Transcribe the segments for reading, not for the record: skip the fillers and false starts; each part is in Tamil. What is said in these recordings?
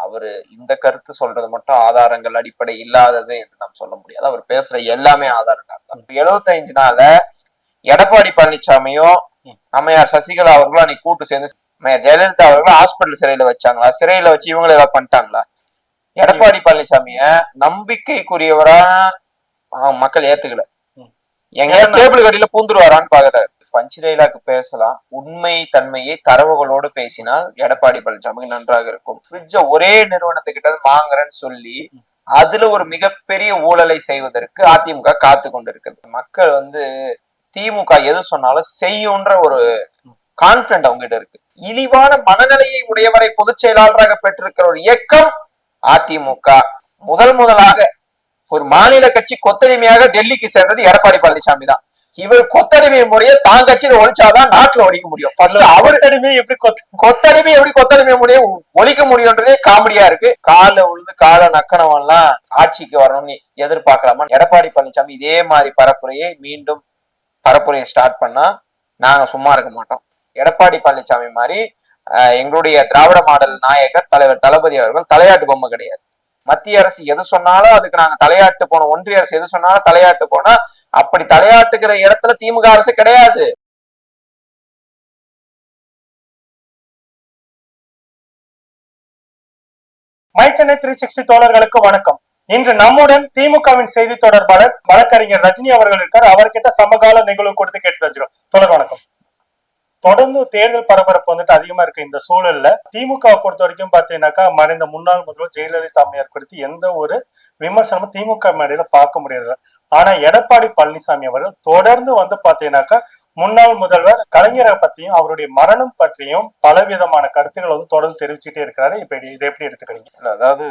அவரு இந்த கருத்து சொல்றது மட்டும் ஆதாரங்கள் அடிப்படை இல்லாதது என்று நாம் சொல்ல முடியாது. அவர் பேசுற எல்லாமே ஆதாரங்கள் தான். 75 நாள்ல எடப்பாடி பழனிசாமியும் அம்மையார் சசிகலா அவர்களும் அன்னைக்கு கூட்டு சேர்ந்து அம்மையார் ஜெயலலிதா அவர்களும் ஹாஸ்பிட்டல் சிறையில வச்சாங்களா? சிறையில வச்சு இவங்க ஏதாவது பண்ணிட்டாங்களா? எடப்பாடி பழனிசாமிய நம்பிக்கைக்குரியவரா மக்கள் ஏத்துக்கல. எங்க டேபிள் கடியில பூந்துருவாரான்னு பாக்குறாரு. பஞ்ச் டைலாக் பேசலாம், உண்மை தன்மையை தரவுகளோடு பேசினால் எடப்பாடி பழனிசாமிக்கு நன்றாக இருக்கும். ஃப்ரிட்ஜ ஒரே நிறுவனத்துக்கிட்ட வாங்குறேன்னு சொல்லி அதுல ஒரு மிகப்பெரிய ஊழலை செய்வதற்கு அதிமுக காத்து கொண்டிருக்கிறது. மக்கள் திமுக எது சொன்னாலும் செய்யுன்ற ஒரு கான்பிடன்ட் அவங்க கிட்ட இருக்கு. இழிவான மனநிலையை உடையவரை பொதுச் செயலாளராக பெற்றிருக்கிற ஒரு இயக்கம் அதிமுக. முதலாக ஒரு மாநில கட்சி கொத்தடிமையாக டெல்லிக்கு சென்றது எடப்பாடி பழனிசாமி தான். இவர் கொத்தடிமை முறையை தான் கட்சியில ஒழிச்சாதான் நாட்டுல ஒழிக்க முடியும். கொத்தடிமை முறையை ஒழிக்க முடியும்ன்றதே காமெடியா இருக்கு. கால உழுது கால நக்கணவன் எல்லாம் ஆட்சிக்கு வரணும்னு எதிர்பார்க்கலாமா? எடப்பாடி பழனிசாமி இதே மாதிரி மீண்டும் பரப்புரையை ஸ்டார்ட் பண்ணா நாங்க சும்மா இருக்க மாட்டோம். எடப்பாடி பழனிசாமி மாதிரி எங்களுடைய திராவிட மாடல் நாயகர் தலைவர் தளபதி அவர்கள் தலையாட்டு பொம்மை கிடையாது. மத்திய அரசு எது சொன்னாலும் அதுக்கு நாங்க தலையாட்டு போனோம், ஒன்றிய அரசு எது சொன்னாலும் தலையாட்டு போனா அப்படி தலையாட்டுகிற இடத்துல திமுக அரசு கிடையாது. மைச்சனை 360 தோழர்களுக்கு வணக்கம். இன்று நம்முடன் திமுகவின் செய்தி தொடர்பாளர் வழக்கறிஞர் ரஜினி அவர்கள் இருக்கார். அவர்கிட்ட சமகால நிகழ்வு கொடுத்து கேட்டு தெரிஞ்சிடும். தொடர் வணக்கம். தொடர்ந்து தேர்தல் பரபரப்பு அதிகமா இருக்கு. இந்த சூழல்ல திமுக பொறுத்த வரைக்கும் பாத்தீங்கன்னாக்கா மறைந்த முன்னாள் முதல்வர் ஜெயலலிதா அம்மையார் குறித்து எந்த ஒரு விமர்சனமும் திமுக மேடையில பார்க்க முடியாது. ஆனா எடப்பாடி பழனிசாமி அவர்கள் தொடர்ந்து பாத்தீங்கன்னாக்கா முன்னாள் முதல்வர் கலைஞரை பத்தியும் அவருடைய மரணம் பற்றியும் பலவிதமான கருத்துக்கள் தொடர்ந்து தெரிவிச்சுட்டே இருக்கிறாரு. இப்ப இதை எப்படி எடுத்துக்கிறீங்க? அதாவது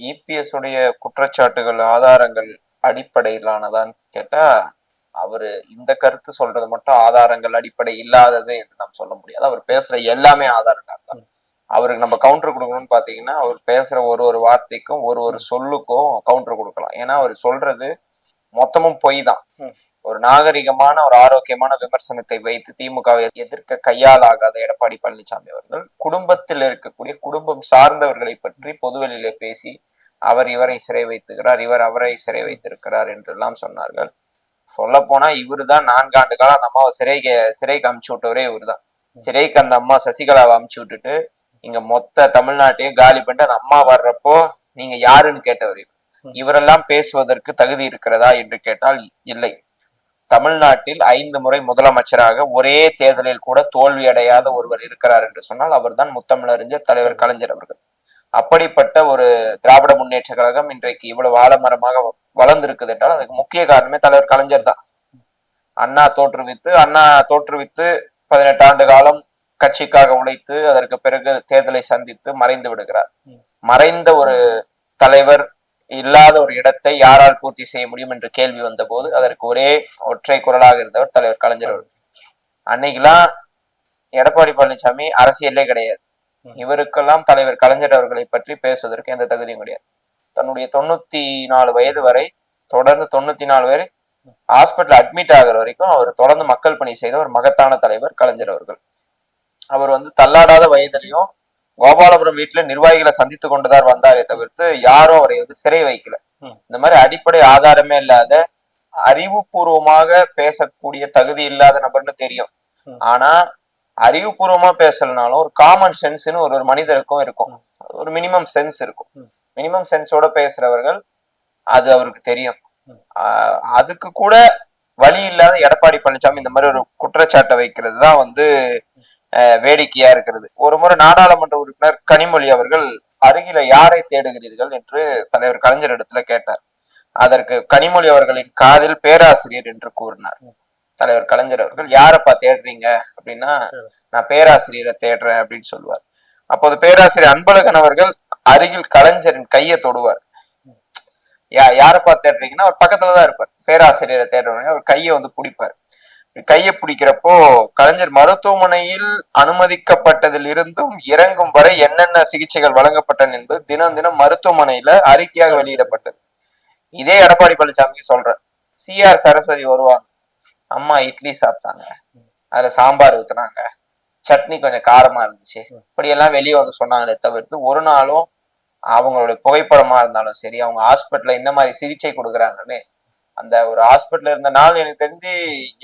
இபிஎஸ் உடைய குற்றச்சாட்டுகள் ஆதாரங்கள் அடிப்படையிலானதான்னு கேட்டா அவரு இந்த கருத்து சொல்றது மட்டும் ஆதாரங்கள் அடிப்படை இல்லாதது என்று நாம் சொல்ல முடியாது. அவர் பேசுற எல்லாமே ஆதாரங்கள் தான். அவருக்கு நம்ம கவுண்டர் கொடுக்கணும்னு பாத்தீங்கன்னா அவர் பேசுற ஒரு வார்த்தைக்கும் ஒரு சொல்லுக்கும் கவுண்டர் கொடுக்கலாம். ஏன்னா அவர் சொல்றது மொத்தமும் பொய் தான். ஒரு நாகரிகமான ஒரு ஆரோக்கியமான விமர்சனத்தை வைத்து திமுகவை எதிர்க்க கையாளாகாத எடப்பாடி பழனிசாமி அவர்கள் குடும்பத்தில் இருக்கக்கூடிய குடும்பம் சார்ந்தவர்களை பற்றி பொதுவெளியிலே பேசி அவர் இவரை சிறை வைத்துக்கிறார், இவர் அவரை சிறை வைத்திருக்கிறார் என்றெல்லாம் சொன்னார்கள். சொல்ல போனா இவரு தான் 4 ஆண்டு காலம் அந்த அம்மாவை சிறைக்கு அமுச்சு விட்டவரே இவரு தான். சிறைக்கு அந்த அம்மா சசிகலாவை அமுச்சு விட்டுட்டு இங்க மொத்த தமிழ்நாட்டையும் காலி பண்ணிட்டு அந்த அம்மா வர்றப்போ நீங்க யாருன்னு கேட்டவர் இவரெல்லாம் பேசுவதற்கு தகுதி இருக்கிறதா என்று கேட்டால் இல்லை. தமிழ்நாட்டில் 5 முறை முதலமைச்சராக ஒரே தேர்தலில் கூட தோல்வி அடையாத ஒருவர் இருக்கிறார் என்று சொன்னால் அவர் தான் முத்தமிழறிஞர் தலைவர் கலைஞர் அவர்கள். அப்படிப்பட்ட ஒரு திராவிட முன்னேற்ற கழகம் இன்றைக்கு இவ்வளவு ஆலமரமாக வளர்ந்திருக்குது என்றால் அதுக்கு முக்கிய காரணமே தலைவர் கலைஞர் தான். அண்ணா தோற்றுவித்து 18 ஆண்டு காலம் கட்சிக்காக உழைத்து அதற்கு பிறகு தேர்தலை சந்தித்து மறைந்து விடுகிறார். மறைந்த ஒரு தலைவர் இல்லாத ஒரு இடத்தை யாரால் பூர்த்தி செய்ய முடியும் என்று கேள்வி வந்த போது அதற்கு ஒற்றை குரலாக இருந்தவர் தலைவர் கலைஞர் அவர்கள். அன்னைக்கெல்லாம் எடப்பாடி பழனிசாமி அரசியலே கிடையாது. இவருக்கெல்லாம் தலைவர் கலைஞர் அவர்களை பற்றி பேசுவதற்கு எந்த தகுதியும் கிடையாது. தன்னுடைய 94 வயது வரை தொடர்ந்து 94 வரை ஹாஸ்பிட்டல் அட்மிட் ஆகிற வரைக்கும் அவர் தொடர்ந்து மக்கள் பணி செய்த ஒரு மகத்தான தலைவர் கலைஞர் அவர்கள். அவர் தள்ளாடாத வயதிலையும் கோபாலபுரம் வீட்டுல நிர்வாகிகளை சந்தித்து கொண்டுதான் வந்தாரே தவிர்த்து யாரும் அவரை சிறை வைக்கல. இந்த மாதிரி அடிப்படை ஆதாரமே இல்லாத அறிவுபூர்வமாக பேசக்கூடிய தகுதி இல்லாத நபர்னு தெரியும். ஆனா அறிவுபூர்வமா பேசலனாலும் ஒரு காமன் சென்ஸ்ன்னு ஒரு மனிதருக்கும் இருக்கும். ஒரு மினிமம் சென்ஸ் இருக்கும். மினிமம் சென்ஸோட பேசுறவர்கள் அது அவருக்கு தெரியும். அதுக்கு கூட வழி இல்லாத எடப்பாடி பழனிசாமி இந்த மாதிரி ஒரு குற்றச்சாட்டை வைக்கிறது தான் வேடிக்கையா இருக்கிறது. ஒரு முறை நாடாளுமன்ற உறுப்பினர் கனிமொழி அவர்கள் அருகில யாரை தேடுகிறீர்கள் என்று தலைவர் கலைஞர் இடத்துல கேட்டார். அதற்கு கனிமொழி அவர்களின் காதில் பேராசிரியர் என்று கூறினார். தலைவர் கலைஞர் அவர்கள் யாரப்பா தேடுறீங்க அப்படின்னா நான் பேராசிரியரை தேடுறேன் அப்படின்னு சொல்லுவார். அப்போது பேராசிரியர் அன்பழகன் அவர்கள் அருகில் கலைஞரின் கையை தொடுவார். யாரப்பா தேடுறீங்கன்னா அவர் பக்கத்துலதான் இருப்பார். பேராசிரியரை தேடுறவங்க அவர் கையை பிடிப்பார். கையை பிடிக்கிறப்போ கலைஞர் மருத்துவமனையில் அனுமதிக்கப்பட்டதில் இருந்தும் இறங்கும் வரை என்னென்ன சிகிச்சைகள் வழங்கப்பட்டன என்பது தினம் தினம் மருத்துவமனையில அறிக்கையாக வெளியிடப்பட்டது. இதே எடப்பாடி பழனிசாமிக்கு சொல்றேன். சிஆர் சரஸ்வதி வருவாங்க, அம்மா இட்லி சாப்பிட்டாங்க, அதுல சாம்பார் ஊத்துனாங்க, சட்னி கொஞ்சம் காரமா இருந்துச்சு, இப்படியெல்லாம் வெளியே சொன்னாங்களே தவிர்த்து ஒரு நாளும் அவங்களுடைய புகைப்படமா இருந்தாலும் சரி, அவங்க ஹாஸ்பிட்டல்ல என்ன மாதிரி சிகிச்சை கொடுக்குறாங்கன்னு, அந்த ஒரு ஹாஸ்பிட்டல்ல இருந்த நாள் எனக்கு தெரிஞ்சு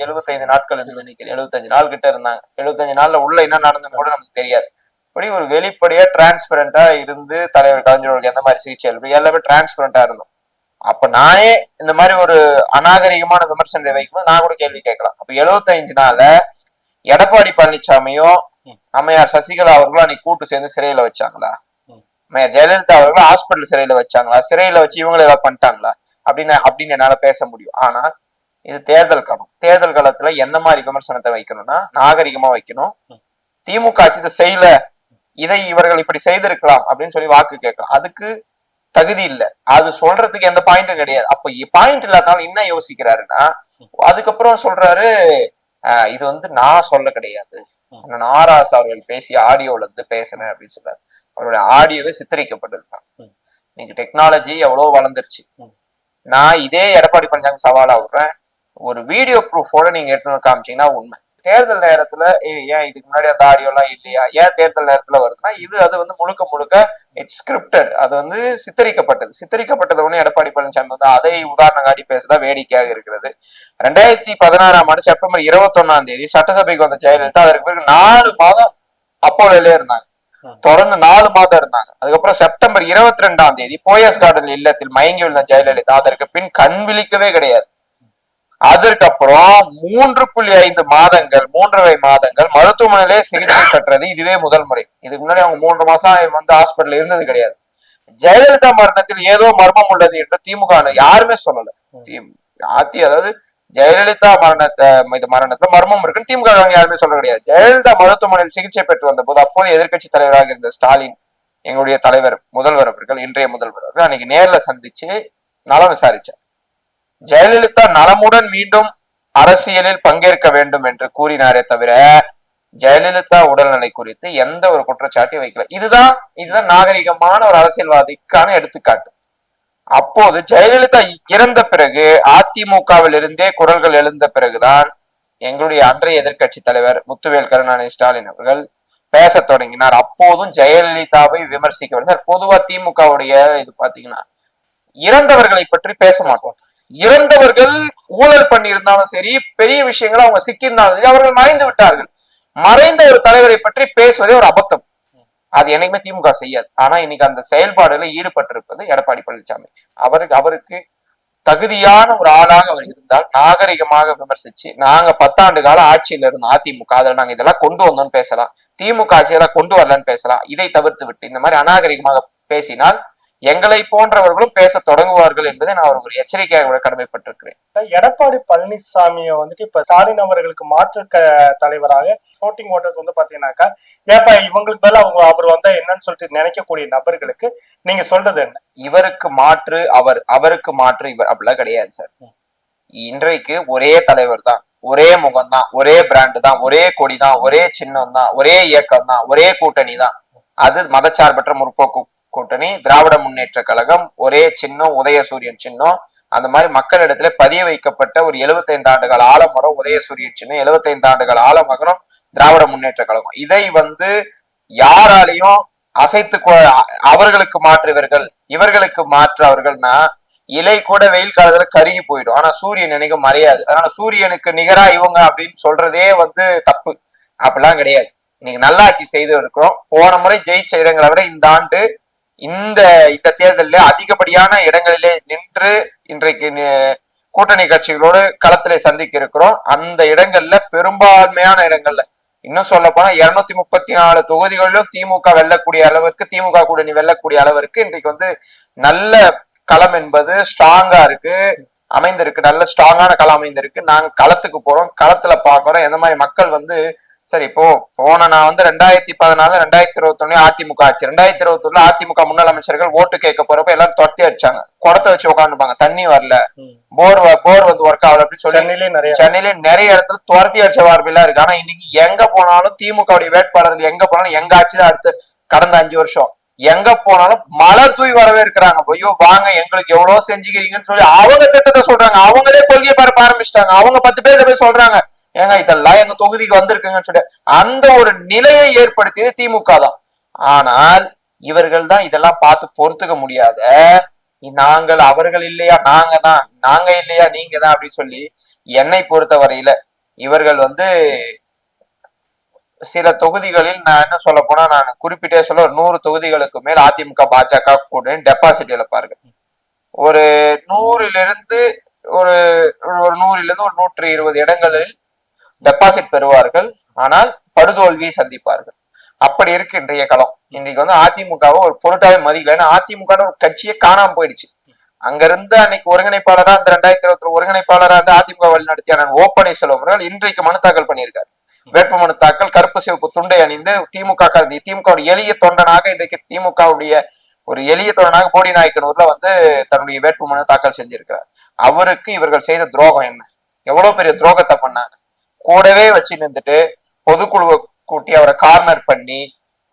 75 நாட்கள் என்று நினைக்கிறேன். 75 நாள் கிட்ட இருந்தாங்க. 75 நாள்ல உள்ள என்ன நடந்ததுன்னு கூட நமக்கு தெரியாது. இப்படி ஒரு வெளிப்படையா டிரான்ஸ்பரண்டா இருந்து தலைவர் கலைஞர்களுக்கு எந்த மாதிரி சிகிச்சை எல்லாமே டிரான்ஸ்பரண்டா இருந்தோம். அப்ப நானே இந்த மாதிரி ஒரு அநாகரிகமான விமர்சனத்தை வைக்கும்போது நான் கூட கேள்வி கேட்கலாம். அப்ப 75 நாள்ல எடப்பாடி பழனிசாமியும் அம்மையார் சசிகலா அவர்களும் அன்னைக்கு கூட்டு சேர்ந்து சிறையில வச்சாங்களா? அம்மையார் ஜெயலலிதா அவர்களும் ஹாஸ்பிட்டல் சிறையில வச்சாங்களா? சிறையில வச்சு இவங்க ஏதாவது பண்ணிட்டாங்களா அப்படின்னு என்னால பேச முடியும். ஆனால் இது தேர்தல் காலம். தேர்தல் காலத்துல எந்த மாதிரி விமர்சனத்தை வைக்கணும்னா நாகரிகமா வைக்கணும். திமுக ஆட்சி இதை செய்யல, இதை இவர்கள் இப்படி செய்திருக்கலாம் அப்படின்னு சொல்லி வாக்கு கேட்கலாம். அதுக்கு தகுதி இல்லை. அது சொல்றதுக்கு எந்த பாயிண்ட்டும் கிடையாது. அப்ப பாயிண்ட் இல்லாதனால என்ன யோசிக்கிறாருன்னா, அதுக்கப்புறம் சொல்றாரு இது நான் சொல்ல கிடையாது, நாராஸ் அவர்கள் பேசிய ஆடியோல இருந்து பேசினேன் அப்படின்னு சொல்றாரு. அவருடைய ஆடியோவே சித்தரிக்கப்பட்டதுதான். இன்னைக்கு டெக்னாலஜி எவ்வளவு வளர்ந்துருச்சு. நான் இதே எடப்பாடி பழனிசாமி சவாலா விடுறேன், ஒரு வீடியோ ப்ரூஃபோட நீங்க எடுத்து காமிச்சீங்கன்னா உண்மை. தேர்தல் நேரத்துல ஏன் இதுக்கு முன்னாடி அந்த ஆடியோ எல்லாம் இல்லையா, ஏன் தேர்தல் நேரத்துல வருதுன்னா அது முழுக்க முழுக்க இட்ஸ் ஸ்கிரிப்டட். அது சித்தரிக்கப்பட்டது ஒண்ணு. எடப்பாடி பழனிசாமி அதை உதாரணம் காட்டி பேசுறதா வேடிக்கையாக இருக்கிறது. 2016ஆம் ஆண்டு செப்டம்பர் 21ஆம் தேதி சட்டசபைக்கு வந்த ஜெயலலிதா அதற்கு பிறகு 4 மாதம் அப்போலோலே இருந்தாங்க. தொடர்ந்து 4 மாதம் இருந்தாங்க. அதுக்கப்புறம் செப்டம்பர் 22ஆம் தேதி போயஸ் கார்டன் இல்லத்தில் மயங்கி விழுந்த ஜெயலலிதா அதற்கு பின் கண் விழிக்கவே கிடையாது. அதற்கப்புறம் 3.5 மாதங்கள் 3.5 மாதங்கள் மருத்துவமனையிலே சிகிச்சை பெற்றது இதுவே முதல் முறை. இதுக்கு முன்னாடி அவங்க 3 மாசம் ஹாஸ்பிட்டல் இருந்தது கிடையாது. ஜெயலலிதா மரணத்தில் ஏதோ மர்மம் உள்ளது என்று திமுக யாருமே சொல்லல. அதாவது ஜெயலலிதா மரணத்துல மர்மம் இருக்குன்னு திமுக யாருமே சொல்ல கிடையாது. ஜெயலலிதா மருத்துவமனையில் சிகிச்சை பெற்று வந்த போது அப்போது எதிர்கட்சி தலைவராக இருந்த ஸ்டாலின், எங்களுடைய தலைவர் முதல்வர் அவர்கள், இன்றைய முதல்வர் அவர்கள் அன்னைக்கு நேர்ல சந்திச்சு நலம் விசாரிச்சார். ஜெயலலிதா நலமுடன் மீண்டும் அரசியலில் பங்கேற்க வேண்டும் என்று கூறினாரே தவிர ஜெயலலிதா உடல்நிலை குறித்து எந்த ஒரு குற்றச்சாட்டையும் வைக்கல. இதுதான் நாகரிகமான ஒரு அரசியல்வாதிக்கான எடுத்துக்காட்டு. அப்போது ஜெயலலிதா இறந்த பிறகு அதிமுகவில் இருந்தே குரல்கள் எழுந்த பிறகுதான் எங்களுடைய அன்றைய எதிர்கட்சி தலைவர் முத்துவேல் கருணாநிதி ஸ்டாலின் அவர்கள் பேச தொடங்கினார். அப்போதும் ஜெயலலிதாவை விமர்சிக்க பொதுவா திமுகவுடைய இது பாத்தீங்கன்னா இறந்தவர்களை பற்றி பேச மாட்டோம். இறந்தவர்கள் ஊழல் பண்ணி இருந்தாலும் சரி, பெரிய விஷயங்கள் அவங்க சிக்கியிருந்தாலும் சரி, அவர்கள் மறைந்து விட்டார்கள். மறைந்த ஒரு தலைவரை பற்றி பேசுவதே ஒரு அபத்தம். அது என்னைக்குமே திமுக செய்யாது. ஆனா இன்னைக்கு அந்த செயல்பாடுகளை ஈடுபட்டிருப்பது எடப்பாடி பழனிசாமி. அவருக்கு தகுதியான ஒரு ஆளாக அவர் இருந்தால் நாகரிகமாக விமர்சிச்சு, நாங்க 10 ஆண்டு கால ஆட்சியில இருந்தோம் அதிமுக, அதுல நாங்க இதெல்லாம் கொண்டு வந்தோம்னு பேசலாம், திமுக ஆட்சியெல்லாம் கொண்டு வரலன்னு பேசலாம். இதை தவிர்த்து விட்டு இந்த மாதிரி அநாகரிகமாக பேசினால் எங்களை போன்றவர்களும் பேச தொடங்குவார்கள் என்பதை நான் ஒரு எச்சரிக்கையாக கடமைப்பட்டிருக்கிறேன். எடப்பாடி பழனிசாமியை இப்ப ஸ்டாலின் அவர்களுக்கு மாற்று தலைவராக ஓட்டிங் ஓட்டர்ஸ் பாத்தீங்கன்னாக்கா, ஏப்பா இவங்களுக்கு மேல அவர் என்னன்னு சொல்லிட்டு நினைக்கக்கூடிய நபர்களுக்கு நீங்க சொல்றது என்ன? இவருக்கு மாற்று அவருக்கு மாற்று இவர் அப்படிலாம் கிடையாது சார். இன்றைக்கு ஒரே தலைவர் தான், ஒரே முகம் தான், ஒரே பிராண்டு தான், ஒரே கொடி தான், ஒரே சின்னம் தான், ஒரே இயக்கம் தான், ஒரே கூட்டணி தான். அது மதச்சார்பற்ற முற்போக்கு கூட்டணி, திராவிட முன்னேற்ற கழகம், ஒரே சின்னம் உதயசூரியன் சின்னம். அந்த மாதிரி மக்களிடத்துல பதிய வைக்கப்பட்ட ஒரு 75 ஆண்டுகள் ஆலமரம் உதயசூரியன் சின்னம், 75 ஆண்டுகள் ஆலமரம் திராவிட முன்னேற்ற கழகம். இதை யாராலையும் அசைத்து அவர்களுக்கு மாற்றுவர்கள் இவர்களுக்கு மாற்று அவர்கள்னா இலை கூட வெயில் காலத்துல கருகி போயிடும். ஆனா சூரியன் நினைக்க மறையாது. அதனால சூரியனுக்கு நிகரா இவங்க அப்படின்னு சொல்றதே தப்பு. அப்படிலாம் கிடையாது. இன்னைக்கு நல்லாட்சி செய்து இருக்கிறோம். போன முறை ஜெயிச்ச இடங்களை விட இந்த ஆண்டு இந்த தேர்தலில் அதிகப்படியான இடங்களிலே நின்று இன்றைக்கு கூட்டணி கட்சிகளோடு களத்திலே சந்திக்க இருக்கிறோம். அந்த இடங்கள்ல பெரும்பான்மையான இடங்கள்ல இன்னும் சொல்ல போனா 234 தொகுதிகளிலும் திமுக வெல்லக்கூடிய அளவிற்கு, திமுக கூட்டணி வெல்லக்கூடிய அளவிற்கு இன்றைக்கு நல்ல களம் என்பது ஸ்ட்ராங்கா இருக்கு, அமைந்திருக்கு. நல்ல ஸ்ட்ராங்கான களம் அமைந்திருக்கு. நாங்க களத்துக்கு போறோம், களத்துல பாக்குறோம் எந்த மாதிரி மக்கள் சரி. இப்போ போன நான் 2014 2021 அதிமுக ஆட்சி, 2021 அதிமுக முன்னாள் அமைச்சர்கள் ஓட்டு கேட்க போறப்ப எல்லாரும் தொட்டி அடிச்சாங்க, குடத்தை வச்சு உட்காந்துப்பாங்க, தண்ணி வரல, போர் ஒர்க் ஆகல அப்படின்னு சொல்லி சென்னையில நிறைய இடத்துல துரத்தி அடிச்ச வார்த்தைலாம் இருக்கு. ஆனா இன்னைக்கு எங்க போனாலும் திமுக வேட்பாளர்கள் எங்க போனாலும் எங்க ஆட்சி தான் அடுத்து கடந்த 5 வருஷம் எங்க போனாலும் மலர் தூய் வரவே இருக்கிறாங்க. ஐயோ வாங்க எங்களுக்கு எவ்வளவு செஞ்சுக்கிறீங்கன்னு சொல்லி அவங்க திட்டத்தை சொல்றாங்க. அவங்களே கொள்கையை பரப்ப ஆரம்பிச்சிட்டாங்க. அவங்க 10 பேர்கிட்ட போய் சொல்றாங்க, ஏங்க இதெல்லாம் எங்க தொகுதிக்கு வந்திருக்குங்கன்னு சொல்லி அந்த ஒரு நிலையை ஏற்படுத்தியது திமுக தான். ஆனால் இவர்கள் தான் இதெல்லாம் பார்த்து பொறுத்துக்க முடியாத நாங்கள் அவர்கள் இல்லையா நாங்க இல்லையா நீங்க தான் அப்படின்னு சொல்லி என்னை பொறுத்த வரையில இவர்கள் வந்து சில தொகுதிகளில் நான் என்ன சொல்ல போனா நான் குறிப்பிட்டே சொல்ல ஒரு 100 தொகுதிகளுக்கு மேல் அதிமுக பாஜக கூட டெபாசிட் இழப்பார்கள். ஒரு 100லிருந்து ஒரு ஒரு 100லிருந்து ஒரு 120 இடங்களில் டெபாசிட் பெறுவார்கள். ஆனால் படுதோல்வியை சந்திப்பார்கள். அப்படி இருக்கு இன்றைய களம். இன்னைக்கு வந்து அதிமுகவை ஒரு பொருட்டாவே மதிக்கல. ஏன்னா அதிமுக ஒரு கட்சியே காணாம போயிடுச்சு. அங்க இருந்து அன்னைக்கு ஒருங்கிணைப்பாளரா அந்த 2020 ஒருங்கிணைப்பாளரா வந்து அதிமுக வழி நடத்திய ஓ பன்னீர்செல்வம் அவர்கள் இன்றைக்கு மனு தாக்கல் பண்ணியிருக்காரு. வேட்பு மனு தாக்கல் கருப்பு சிவப்பு துண்டை அணிந்து திமுக எளிய தொண்டனாக இன்றைக்கு திமுகவுடைய ஒரு எளிய தொண்டனாக போடி நாயக்கனூர்ல வந்து தன்னுடைய வேட்பு மனு தாக்கல் செஞ்சிருக்கிறார். அவருக்கு இவர்கள் செய்த துரோகம் என்ன? எவ்வளவு பெரிய துரோகத்தை பண்ணாங்க. கூடவே வச்சு நின்றுட்டு பொதுக்குழுவை கூட்டி அவரை கார்னர் பண்ணி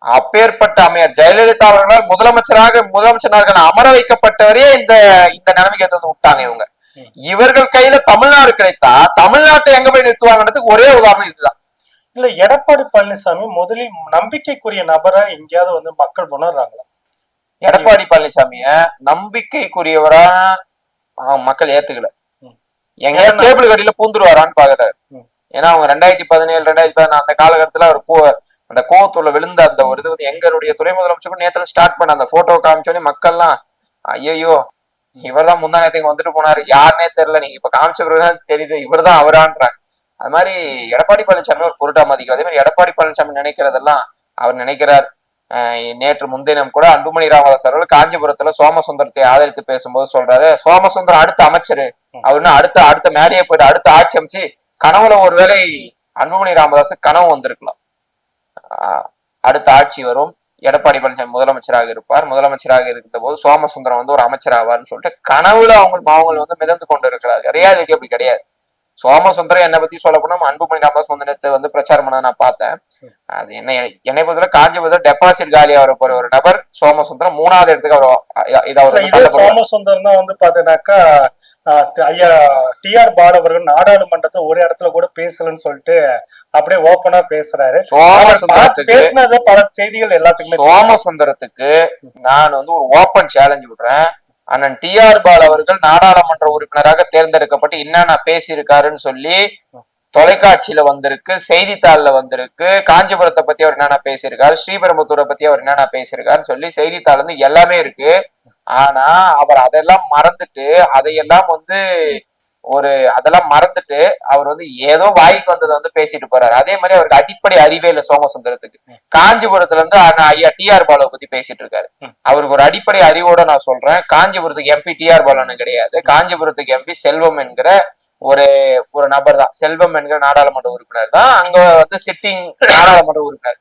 அப்பேற்பட்ட அம்மையார் ஜெயலலிதா அவர்களால் முதலமைச்சராக அமர வைக்கப்பட்டவரே இந்த இந்த நிலைமைக்கு எடுத்து விட்டாங்க இவங்க. இவர்கள் கையில தமிழ்நாடு கிடைத்தா தமிழ்நாட்டை எங்க போய் நிறுத்துவாங்கன்றதுக்கு ஒரே உதாரணம் இதுதான். இல்ல எடப்பாடி பழனிசாமி முதலில் நம்பிக்கைக்குரிய நபரை எங்கேயாவது வந்து மக்கள் உணர்றாங்களா? எடப்பாடி பழனிசாமிய நம்பிக்கைக்குரியவரா மக்கள் ஏத்துக்கல. எங்க கேபிள் கடியில பூந்துருவாரான்னு பாக்குறாரு. ஏன்னா அவங்க 2017 2014 அந்த காலகட்டத்துல அவர் அந்த கோவத்தூர்ல விழுந்த அந்த ஒரு இது வந்து எங்களுடைய துணை முதலமைச்சர் நேத்துல ஸ்டார்ட் பண்ண அந்த போட்டோ காமிச்சோன்னே மக்கள்லாம் ஐயோ இவர் தான் முந்தா நேரத்துக்கு வந்துட்டு போனாரு, யாருன்னே தெரியல, நீங்க இப்ப காமிச்ச பிறகுதான் தெரியுது இவர் தான் அவரான்றாங்க. அது மாதிரி எடப்பாடி பழனிசாமி ஒரு பொருட்டா மதிக்கிறது. அதே மாதிரி எடப்பாடி பழனிசாமி நினைக்கிறதெல்லாம் அவர் நினைக்கிறார். நேற்று முன்தினம் கூட அன்புமணி ராமதாஸ் அவர்கள் காஞ்சிபுரத்துல சோமசுந்தரத்தை ஆதரித்து பேசும்போது சொல்றாரு, சோமசுந்தரம் அடுத்த அமைச்சரு, அவருன்னு அடுத்த மேலேயே போயிட்டு அடுத்த ஆட்சி அமைச்சு கனவுல ஒருவேளை அன்புமணி ராமதாஸ் கனவு வந்திருக்கலாம். அடுத்த ஆட்சி வரும், எடப்பாடி பழனிசாமி முதலமைச்சராக இருப்பார், முதலமைச்சராக இருந்த போது சோமசுந்தரம் வந்து ஒரு அமைச்சர் ஆவார்னு சொல்லிட்டு கனவுல அவங்க வந்து மிதந்து கொண்டு இருக்கிறார்கள். ரியாலிட்டி அப்படி கிடையாது. சோமசுந்தரம் என்னை பத்தி சொல்ல போனா அன்புமணி ராமதாஸ் முந்தினத்தை வந்து பிரச்சாரம் பண்ண நான் பார்த்தேன். அது என்னை பொறுத்தவரை காஞ்சிபுரத்துல டெபாசிட் காலியா வர போற ஒரு நபர் சோமசுந்தரம். 3வது இடத்துக்கு அவர் சோமசுந்தரம் தான் வந்து பாத்தீங்கன்னாக்கா ஐயா டி.ஆர். பாலு அவர்கள் நாடாளுமன்றத்தை ஒரு இடத்துல கூட பேசலன்னு சொல்லிட்டு அப்படியே ஓப்பனா பேசுறாரு. பேசினது பல செய்திகள் எல்லாத்துக்குமே. சோமசுந்தரத்துக்கு நான் வந்து ஒரு ஓப்பன் சேலஞ்ச் விடுறேன். அண்ணன் டி.ஆர். பாலு அவர்கள் நாடாளுமன்ற உறுப்பினராக தேர்ந்தெடுக்கப்பட்டு என்னென்ன பேசியிருக்காருன்னு சொல்லி தொலைக்காட்சியில வந்திருக்கு, செய்தித்தாள்ல வந்திருக்கு. காஞ்சிபுரத்தை பத்தி அவர் என்னென்ன பேசியிருக்காரு, ஸ்ரீபெரும்புத்தூரை பத்தி அவர் என்னென்ன பேசியிருக்காருன்னு சொல்லி செய்தித்தாள் வந்து எல்லாமே இருக்கு. ஆனா அவர் அதெல்லாம் மறந்துட்டு அதெல்லாம் மறந்துட்டு அவர் வந்து ஏதோ வாய்க்கு வந்ததை வந்து பேசிட்டு போறாரு. அதே மாதிரி அவருக்கு அடிப்படை அறிவே இல்லை சோமசுந்தரத்துக்கு. காஞ்சிபுரத்துல இருந்து ஐயா டி.ஆர். பாலுவை பத்தி பேசிட்டு இருக்காரு. அவருக்கு ஒரு அடிப்படை அறிவோட நான் சொல்றேன், காஞ்சிபுரத்துக்கு எம்பி டி.ஆர். பாலுன்னு கிடையாது, காஞ்சிபுரத்துக்கு எம்பி செல்வம் என்கிற ஒரு நபர் தான். செல்வம் என்கிற நாடாளுமன்ற உறுப்பினர் தான் அங்க வந்து சிட்டிங் நாடாளுமன்ற உறுப்பினர்.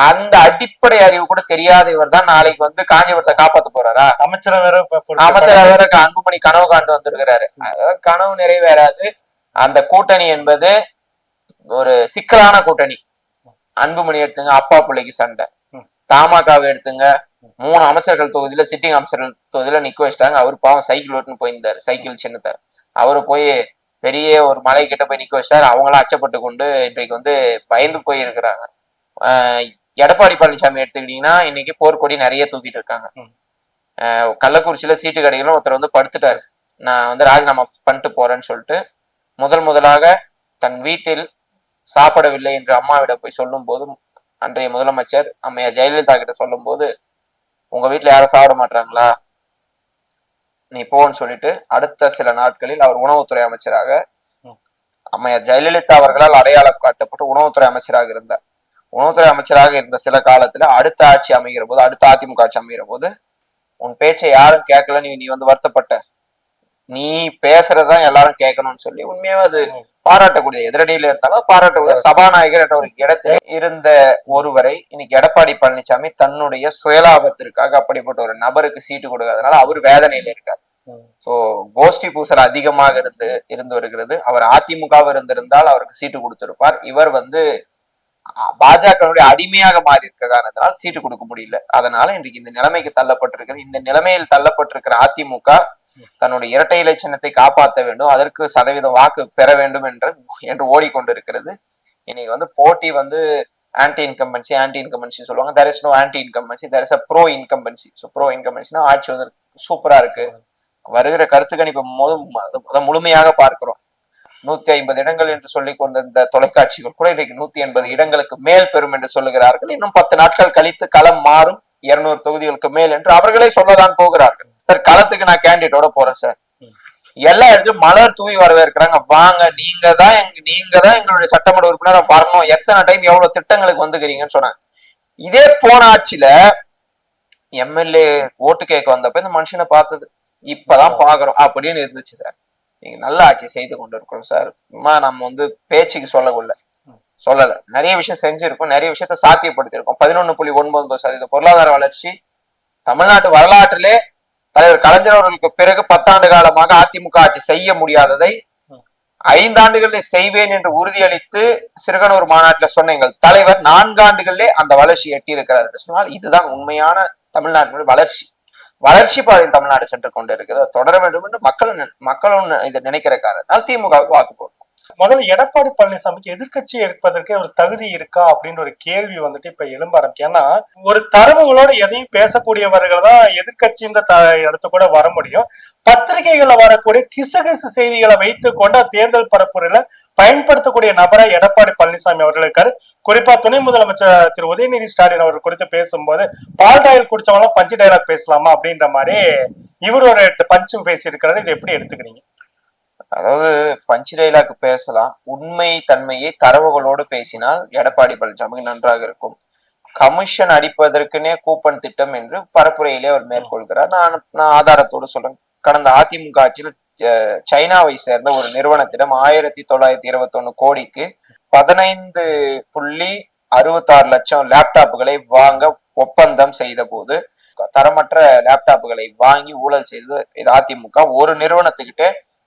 அந்த அடிப்படை அறிவு கூட தெரியாத இவர் தான் நாளைக்கு வந்து காஞ்சிபுரத்தை காப்பாத்த போறாரா? அமைச்சரா வேற அன்புமணி கனவு காண்டு வந்திருக்கிறாரு. அதாவது கனவு நிறைவேறாது. அந்த கூட்டணி என்பது ஒரு சிக்கலான கூட்டணி. அன்புமணி எடுத்துங்க, அப்பா பிள்ளைக்கு சண்டை. தமாகவை எடுத்துங்க, 3 அமைச்சர்கள் தொகுதியில சிட்டிங் அமைச்சர்கள் தொகுதியில நிக்க வச்சிட்டாங்க. அவரு பாவம் சைக்கிள் ஓட்டுன்னு போயிருந்தாரு, சைக்கிள் சின்னத்தை. அவரு போய் பெரிய ஒரு மலை கிட்ட போய் நிக்க வச்சாரு. அவங்களாம் அச்சப்பட்டு கொண்டு இன்றைக்கு வந்து பயந்து போய் இருக்கிறாங்க. எடப்பாடி பழனிசாமி எடுத்துக்கிட்டீங்கன்னா இன்னைக்கு போர்க்கொடி நிறைய தூக்கிட்டு இருக்காங்க. கள்ளக்குறிச்சியில சீட்டு கடைகளும் ஒருத்தர் வந்து படுத்துட்டாரு, நான் வந்து ராஜினாமா பண்ணிட்டு போறேன்னு சொல்லிட்டு. முதலாக தன் வீட்டில் சாப்பிடவில்லை என்று அம்மாவிடம் போய் சொல்லும் போது, அன்றைய முதலமைச்சர் அம்மையார் ஜெயலலிதா கிட்ட சொல்லும் போது, உங்க வீட்டுல யாரும் சாப்பிட மாட்டாங்களா, நீ போன்னு சொல்லிட்டு அடுத்த சில நாட்களில் அவர் உணவுத்துறை அமைச்சராக அம்மையார் ஜெயலலிதா அவர்களால் அடையாளம் காட்டப்பட்டு உணவுத்துறை அமைச்சராக இருந்தார். உணவுத்துறை அமைச்சராக இருந்த சில காலத்துல அடுத்த ஆட்சி அமைகிற போது, அடுத்த அதிமுக ஆட்சி அமைகிற போது, உன் பேச்சை யாரும் கேட்கல, நீ வந்து வருத்தப்பட்ட, நீ பேசுறதுதான் எல்லாரும் கேட்கணும்னு சொல்லி உண்மையாவே அது பாராட்டக்கூடிய, எதிரடியில இருந்தாலும் பாராட்டக்கூடிய சபாநாயகர் என்ற ஒரு இடத்துல இருந்த ஒருவரை இன்னைக்கு எடப்பாடி பழனிசாமி தன்னுடைய சுயலாபத்திற்காக அப்படிப்பட்ட ஒரு நபருக்கு சீட்டு கொடுக்காதனால அவர் வேதனையில இருக்கார். சோ கோஷ்டி பூசல் அதிகமாக இருந்து வருகிறது. அவர் அதிமுக இருந்திருந்தால் அவருக்கு சீட்டு கொடுத்திருப்பார். இவர் வந்து பாஜகவுடைய அடிமையாக மாறி இருக்க காரணத்தினால் சீட்டு கொடுக்க முடியல. அதனால இன்றைக்கு இந்த நிலைமைக்கு தள்ளப்பட்டிருக்கிறது. இந்த நிலைமையில் தள்ளப்பட்டிருக்கிற அதிமுக தன்னுடைய இரட்டை இலை சின்னத்தை காப்பாற்ற வேண்டும், அதற்கு சதவீத வாக்கு பெற வேண்டும் என்று ஓடிக்கொண்டிருக்கிறது. இன்னைக்கு வந்து போட்டி வந்து ஆன்டி இன்கம்பன்சி சொல்லுவாங்க. there is no anti incumbency, there is a pro incumbency. So pro இன்கம்பன்சினா ஆட்சி வந்து சூப்பரா இருக்கு. வருகிற கருத்து கணிப்பு முழுமையாக பார்க்கிறோம். 150 இடங்கள் என்று சொல்லி கொண்ட இந்த தொலைக்காட்சிகள் கூட இன்னைக்கு 180 இடங்களுக்கு மேல் பெறும் என்று சொல்லுகிறார்கள். இன்னும் 10 நாட்கள் கழித்து களம் மாறும், 200 தொகுதிகளுக்கு மேல் என்று அவர்களே சொல்லதான் போகிறார்கள். சார் களத்துக்கு நான் கேண்டிடேட்டோட போறேன் சார், எல்லா இடத்துலயும் மலர் தூவி வரவேற்கிறாங்க. வாங்க, நீங்க தான் எங்களுடைய சட்டமன்ற உறுப்பினரை வரணும், எத்தனை டைம் எவ்வளவு திட்டங்களுக்கு வந்துக்கிறீங்கன்னு சொன்னாங்க. இதே போன ஆட்சியில எம்எல்ஏ ஓட்டு கேட்க வந்தப்ப இந்த மனுஷனை பார்த்தது இப்பதான் பாக்குறோம் அப்படின்னு இருந்துச்சு சார். நீங்க நல்ல ஆட்சி செய்து கொண்டு இருக்கிறோம் சார், சும்மா நம்ம வந்து பேச்சுக்கு சொல்லல, நிறைய விஷயம் செஞ்சிருக்கோம், நிறைய விஷயத்த சாத்தியப்படுத்திருக்கோம். 11.9% பொருளாதார வளர்ச்சி தமிழ்நாட்டு வரலாற்றிலே தலைவர் கலைஞர் அவர்களுக்கு பிறகு 10 ஆண்டு காலமாக அதிமுக ஆட்சி செய்ய முடியாததை 5 ஆண்டுகளிலே செய்வேன் என்று உறுதியளித்து சிறுகனூர் மாநாட்டில் சொன்ன எங்கள் தலைவர் 4 ஆண்டுகளிலே அந்த வளர்ச்சி எட்டி இருக்கிறார் என்று சொன்னால் இதுதான் உண்மையான தமிழ்நாட்டினுடைய வளர்ச்சி பாதையில் தமிழ்நாடு சென்று கொண்டு இருக்குது. தொடர வேண்டும் என்று மக்களும் இதை நினைக்கிற காரணம் திமுகவுக்கு வாக்கு போடணும். முதல்ல எடப்பாடி பழனிசாமிக்கு எதிர்கட்சி இருப்பதற்கு ஒரு தகுதி இருக்கா அப்படின்னு ஒரு கேள்வி வந்துட்டு இப்ப எழும்ப ஆரம்பிக்கும். ஏன்னா ஒரு தரவுகளோட எதையும் பேசக்கூடியவர்கள் தான் எதிர்கட்சின்ற இடத்து கூட வர முடியும். பத்திரிகைகள்ல வரக்கூடிய கிசுகிசு செய்திகளை வைத்து கொண்டு தேர்தல் பரப்புரையில பயன்படுத்தக்கூடிய நபரா எடப்பாடி பழனிசாமி அவர்கள் இருக்காரு. குறிப்பா துணை முதலமைச்சர் திரு உதயநிதி ஸ்டாலின் அவர்கள் குறித்து பேசும்போது பால் டாயில் குடிச்சவங்க பஞ்சு டைலாக் பேசலாமா அப்படின்ற மாதிரி இவர் ஒரு பஞ்சும் பேசியிருக்கிறாரு. இது எப்படி எடுத்துக்கிறீங்க? அதாவது பஞ்சு டைலாக் பேசலாம், உண்மை தன்மையை தரவுகளோடு பேசினால் எடப்பாடி பழனிசாமிக்கு நன்றாக இருக்கும். கமிஷன் அடிப்பதற்குனே கூப்பன் திட்டம் என்று பரப்புரையிலே அவர் மேற்கொள்கிறார். நான் ஆதாரத்தோடு சொல்றேன். கடந்த அதிமுக ஆட்சியில் சைனாவை சேர்ந்த ஒரு நிறுவனத்திடம் 1921 கோடிக்கு 15.66 லட்சம் லேப்டாப்புகளை வாங்க ஒப்பந்தம் செய்த போது தரமற்ற லேப்டாப்புகளை வாங்கி ஊழல் செய்தது இது அதிமுக. ஒரு நிறுவனத்துக்கிட்ட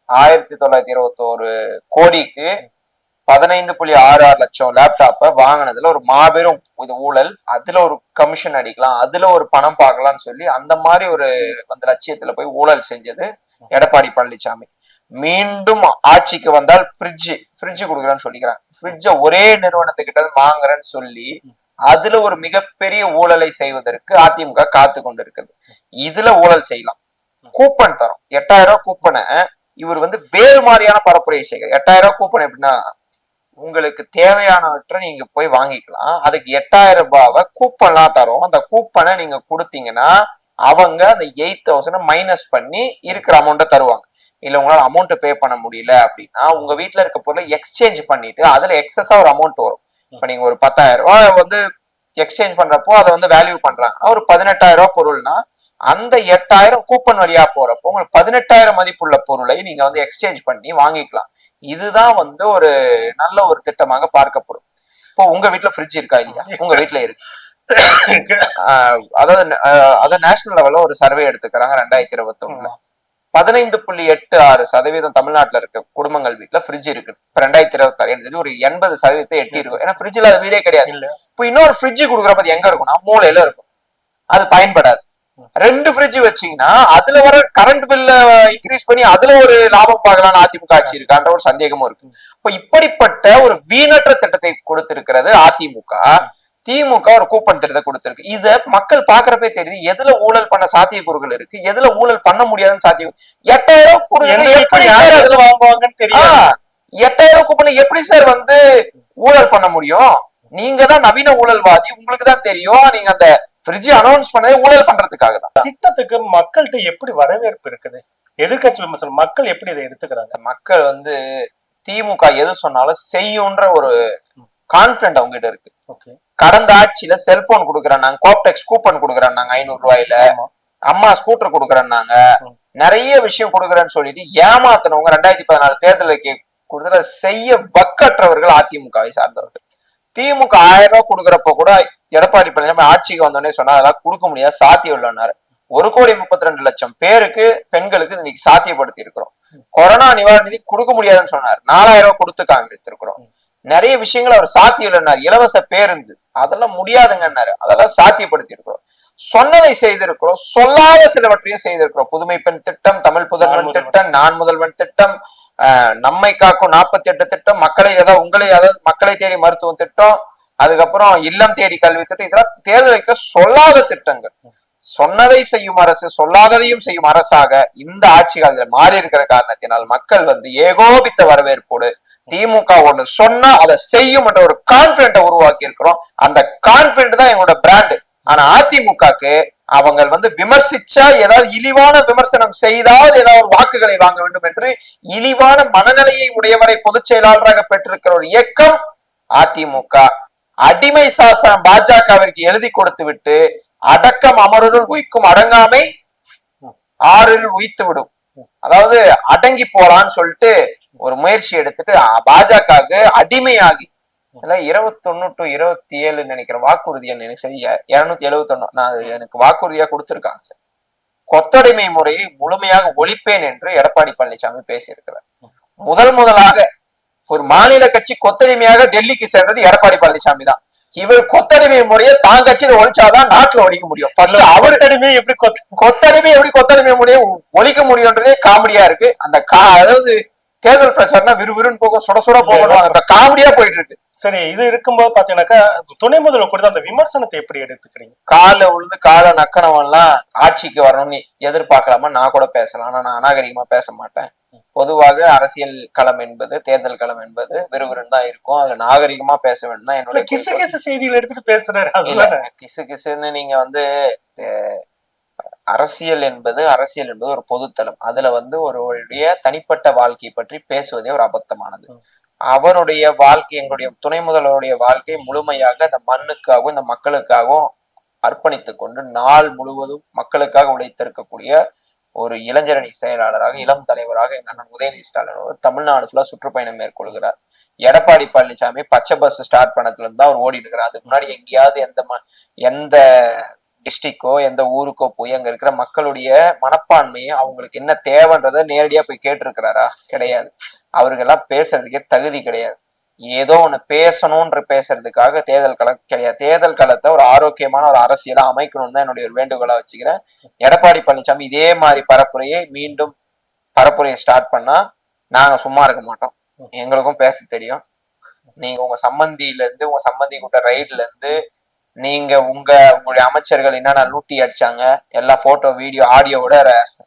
1921 கோடிக்கு 15.66 லட்சம் லேப்டாப்பை வாங்கினதுல ஒரு மாபெரும் இது ஊழல். அதுல ஒரு கமிஷன் அடிக்கலாம், அதுல ஒரு பணம் பார்க்கலாம்னு சொல்லி அந்த மாதிரி ஒரு அந்த லட்சியத்துல போய் ஊழல் செஞ்சது எடப்பாடி பழனிசாமி. மீண்டும் ஆட்சிக்கு வந்தால் ஃப்ரிட்ஜ் கொடுக்குறேன்னு சொல்லிக்கிறாங்க. ஃப்ரிட்ஜை ஒரே நிறுவனத்துக்கிட்ட வாங்குறேன்னு சொல்லி அதுல ஒரு மிகப்பெரிய ஊழலை செய்வதற்கு அதிமுக காத்து கொண்டு இருக்குது. இதுல ஊழல் செய்யலாம். கூப்பன் தரும் 8000 ரூபாய் கூப்பனை இவர் வந்து வேறு மாதிரியான பரப்புரையை செய்கிறார். 8000 ரூபாய் கூப்பன் எப்படின்னா, உங்களுக்கு தேவையானவற்றை நீங்க போய் வாங்கிக்கலாம், அதுக்கு 8000 ரூபாவை கூப்பன்லாம் தரும். அந்த கூப்பனை நீங்க கொடுத்தீங்கன்னா அவங்க அந்த 8000 மைனஸ் பண்ணி இருக்கிற அமௌண்ட்டை தருவாங்க. இல்ல உங்களால அமௌண்ட் பே பண்ண முடியல அப்படின்னா உங்க வீட்டுல இருக்க பொருளை எக்ஸ்சேஞ்ச் பண்ணிட்டு அதுல எக்ஸஸா ஒரு அமௌண்ட் வரும். இப்ப நீங்க ஒரு 10,000 ரூபாய் வந்து எக்ஸ்சேஞ்ச் பண்றப்போ அதை வந்து வேல்யூ பண்றாங்க, ஒரு 18,000 ரூபாய் பொருள்னா அந்த 8000 கூப்பன் வழியா போறப்போ உங்களுக்கு 18,000 மதிப்புள்ள பொருளை நீங்க வந்து எக்ஸ்சேஞ்ச் பண்ணி வாங்கிக்கலாம். இதுதான் வந்து ஒரு நல்ல ஒரு திட்டமாக பார்க்கப்படும். இப்போ உங்க வீட்டுல ஃப்ரிட்ஜ் இருக்கா இல்லையா? உங்க வீட்டுல இருக்கு. அதாவது நேஷனல் லெவல்ல ஒரு சர்வே எடுத்துக்கிறாங்க 2021. 15.86% தமிழ்நாட்டுல இருக்க குடும்பங்கள் வீட்டுல ஃப்ரிட்ஜ் இருக்கு. இப்ப 2026 எனக்கு தெரிஞ்சு ஒரு 80% எட்டி இருக்கும். ஏன்னா ஃப்ரிட்ஜ்ல அது வீடே கிடையாது. இப்போ இன்னொரு ஃப்ரிட்ஜ் கொடுக்குறப்ப எங்க இருக்கும்னா மூலையில இருக்கும், அது பயன்படாது. 2 ஃப்ரிட்ஜ் வச்சீங்கன்னா அதுல வர கரண்ட் பில்ல இன்க்ரீஸ் பண்ணி அதுல ஒரு லாபம் பார்க்கலாம்னு அதிமுக ஆட்சி இருக்கான்ற ஒரு சந்தேகமும் இருக்கு. இப்ப இப்படிப்பட்ட ஒரு வீணற்ற திட்டத்தை கொடுத்திருக்கிறது அதிமுக. திமுக ஒரு கூப்பன் திட்டத்தை கொடுத்திருக்கு. இத மக்கள் பாக்குறப்பே தெரியுது எதுல ஊழல் பண்ண சாத்தியக்கூறுகள் இருக்கு, எதுல ஊழல் பண்ண முடியாதுன்னு சாத்தியம். 8000 எப்படி வாங்குவாங்கன்னு தெரியும். 8000 கூப்பன் எப்படி சார் வந்து ஊழல் பண்ண முடியும்? நீங்க தான் நவீன ஊழல்வாதி, உங்களுக்கு தான் தெரியும். நீங்க அந்த ஃப்ரிட்ஜ் அனௌன்ஸ் பண்ணதே ஊழல் பண்றதுக்காக தான். திட்டத்துக்கு மக்கள்கிட்ட எப்படி வரவேற்பு இருக்குது? எதிர்கட்சி விமர்சனம் மக்கள் எப்படி இதை எடுத்துக்கிறாங்க? மக்கள் வந்து திமுக எது சொன்னாலும் செய்யுன்ற ஒரு கான்பிடன்ட் அவங்க கிட்ட இருக்கு. கடந்த ஆட்சியில செல்போன் கொடுக்குறேன்னாங்க, கோப்டெக்ஸ் கூப்பன் கொடுக்குறேன்னாங்க 500 ரூபாயில, அம்மா ஸ்கூட்டர் கொடுக்குறேன்னாங்க, நிறைய விஷயம் கொடுக்குறேன்னு சொல்லிட்டு ஏமாத்தினவங்க 2014 தேர்தலுக்கு கொடுத்துட செய்ய வக்கற்றவர்கள் அதிமுகவை சார்ந்தவர்கள். திமுக 1000 ரூபாய் கொடுக்குறப்ப கூட எடப்பாடி பழனிசாமி ஆட்சிக்கு வந்தோடனே சொன்னா அதெல்லாம் கொடுக்க முடியாது, சாத்தியம் இல்லைன்னாரு. 1,32,00,000 பேருக்கு பெண்களுக்கு இன்னைக்கு சாத்தியப்படுத்தி இருக்கிறோம். கொரோனா நிவாரண நிதி கொடுக்க முடியாதுன்னு சொன்னார், 4000 ரூபாய் கொடுத்து காமிச்சிருக்கிறோம். நிறைய விஷயங்கள் அவர் சாத்தியம் இல்லைன்னாரு. இலவச பேருந்து அதெல்லாம் முடியாதுங்கன்னாரு, அதெல்லாம் சாத்தியப்படுத்தி இருக்கிறோம். சொன்னதை செய்திருக்கிறோம், சொல்லாத சிலவற்றையும் செய்திருக்கிறோம். புதுமை பெண் திட்டம், தமிழ் புதல்வன் திட்டம், நான் முதல்வன் திட்டம், நம்மை காக்கும் 48 திட்டம், மக்களை தேடி மருத்துவம் திட்டம், அதுக்கப்புறம் இல்லம் தேடி கல்வி திட்டம், இதெல்லாம் தேர்தலுக்கு சொல்லாத திட்டங்கள். சொன்னதை செய்யும் அரசு, சொல்லாததையும் செய்யும் அரசாக இந்த ஆட்சி காலத்துல மாறி இருக்கிற காரணத்தினால் மக்கள் வந்து ஏகோபித்த வரவேற்போடு திமுக ஒண்ணு சொன்னா அதை செய்யும் என்ற ஒரு கான்பிடென்ட உருவாக்கி இருக்கிறோம். அந்த கான்பிடென்ட் தான் எங்களோட பிராண்ட். ஆனா அதிமுகக்கு அவங்க வந்து விமர்சிச்சா, ஏதாவது இழிவான விமர்சனம் செய்தால் ஏதாவது ஒரு வாக்குகளை வாங்க வேண்டும் என்று இழிவான மனநிலையை உடையவரை பொதுச் செயலாளராக பெற்றிருக்கிற ஒரு இயக்கம் அதிமுக. அடிமை சாசனம் பாஜகவிற்கு எழுதி கொடுத்து விட்டு அடக்கம் அமருள் உய்க்கும் அடங்காமை ஆறில் உய்த்து விடும், அதாவது அடங்கி போலான்னு சொல்லிட்டு ஒரு முயற்சி எடுத்துட்டு பாஜகவுக்கு அடிமையாகி 21 to 27 நினைக்கிற வாக்குறுதி எனக்கு சரியா 271 நான் எனக்கு வாக்குறுதியா கொடுத்திருக்காங்க சார். கொத்தடிமை முறையை முழுமையாக ஒழிப்பேன் என்று எடப்பாடி பழனிசாமி பேசியிருக்கிறார். முதலாக ஒரு மாநில கட்சி கொத்தடிமையாக டெல்லிக்கு சென்றது எடப்பாடி பழனிசாமி தான். இவர் கொத்தடிமை முறையை தான் கட்சியில ஒழிச்சாதான் நாட்டுல ஒழிக்க முடியும். அவர் கொத்தடிமை எப்படி கொத்தடிமை முறையை ஒழிக்க முடியும்ன்றதே காமெடியா இருக்கு. அந்த அதாவது தேர்தல் பிரச்சாரம் விறுவிறுன்னு போகும், சுட சுட போகணும், காமெடியா போயிட்டு இருக்கு. சரி, இது இருக்கும்போது பாத்தீங்கன்னாக்கா துணை முதல்வர் கொடுத்த அந்த விமர்சனத்தை எப்படி எடுத்துக்கிறீங்க? கால உழுது கால நக்கணவன் எல்லாம் ஆட்சிக்கு வரணும்னு எதிர்பார்க்கலாமா? நான் கூட பேசலாம், ஆனா நான் அநாகரிகமா பேச மாட்டேன். பொதுவாக அரசியல் களம் என்பது, தேர்தல் களம் என்பது விறுவிறுன்னு தான் இருக்கும். அதுல நாகரிகமா பேச வேண்டும் தான் என்னுடைய. கிசு கிசு செய்திகள் எடுத்துட்டு பேசுறாரு. கிசு கிசுன்னு நீங்க வந்து அரசியல் என்பது ஒரு பொதுத்தளம். அதுல வந்து ஒருவருடைய தனிப்பட்ட வாழ்க்கை பற்றி பேசுவதே ஒரு அபத்தமானது. அவருடைய வாழ்க்கை, எங்களுடைய துணை முதல்வருடைய வாழ்க்கை முழுமையாக இந்த மண்ணுக்காகவும் இந்த மக்களுக்காகவும் அர்ப்பணித்துக் கொண்டு நாள் முழுவதும் மக்களுக்காக உழைத்திருக்கக்கூடிய ஒரு இளைஞரணி செயலாளராக, இளம் தலைவராக எங்க அண்ணன் உதயநிதி ஸ்டாலின் தமிழ்நாடு ஃபுல்லா சுற்றுப்பயணம் மேற்கொள்கிறார். எடப்பாடி பழனிசாமி பச்சை பஸ் ஸ்டார்ட் பண்ணதுல இருந்து அவர் ஓடி இருக்கிறார். அதுக்கு முன்னாடி எங்கேயாவது எந்த டிஸ்ட்ரிக்டோ எந்த ஊருக்கோ போய் அங்க இருக்கிற மக்களுடைய மனப்பான்மையை, அவங்களுக்கு என்ன தேவைன்றத நேரடியா போய் கேட்டிருக்கிறாரா? கிடையாது. அவர்களெல்லாம் பேசுறதுக்கே தகுதி கிடையாது. ஏதோ ஒண்ணு பேசணும்ன்ற பேசுறதுக்காக தேர்தல் களம் கிடையாது. தேர்தல் களத்தை ஒரு ஆரோக்கியமான ஒரு அரசியலா அமைக்கணும்னு தான் என்னுடைய ஒரு வேண்டுகோளா வச்சுக்கிறேன். எடப்பாடி பழனிசாமி இதே மாதிரி மீண்டும் பரப்புரையை ஸ்டார்ட் பண்ணா நாங்க சும்மா இருக்க மாட்டோம். எங்களுக்கும் பேச தெரியும். நீங்க உங்க சம்பந்தி கூட்ட ரைட்ல இருந்து நீங்க உங்களுடைய அமைச்சர்கள் என்னென்ன லூட்டி அடிச்சாங்க எல்லா போட்டோ வீடியோ ஆடியோவோட